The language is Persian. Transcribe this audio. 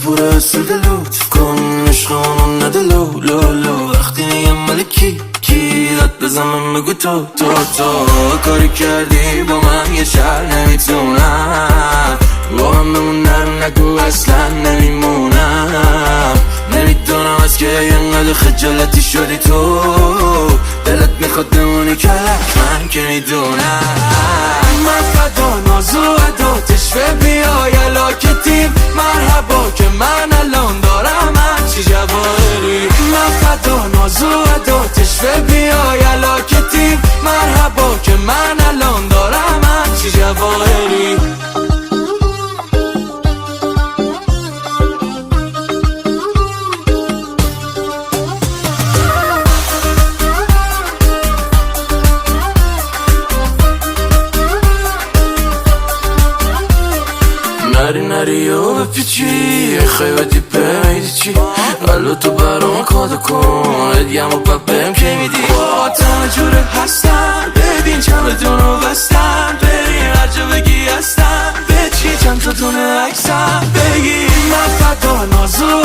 پره سوده لطف کن عشقانو نده لو لو لو وقتی میگم ملکی کی داد بزنم بگو تو کاری کردی با من یه شهر نمیتونم با هم بمونم نگو اصلا نمیمونم نمیدونم از که اینقدر خجالتی شدی تو دلت میخواد بمونی کلک من که میدونم من فدا نازو ادا تشوه بیای علاکتیم مرحبا که من الان دارم هرچی جواهری من فدا نازو ادا تشوه بیای علاکتیم مرحبا که من الان دارم هرچی جواهری نری و بپیچی خیلی دیپه میدی چی قلو تو برام کادو کن ادیم و بهم که میدی با تنها جوره هستم ببین چند بدونو بستم بریم هر جا بگی هستم به چی چند تا دونه عکسم بگی من فدا نازو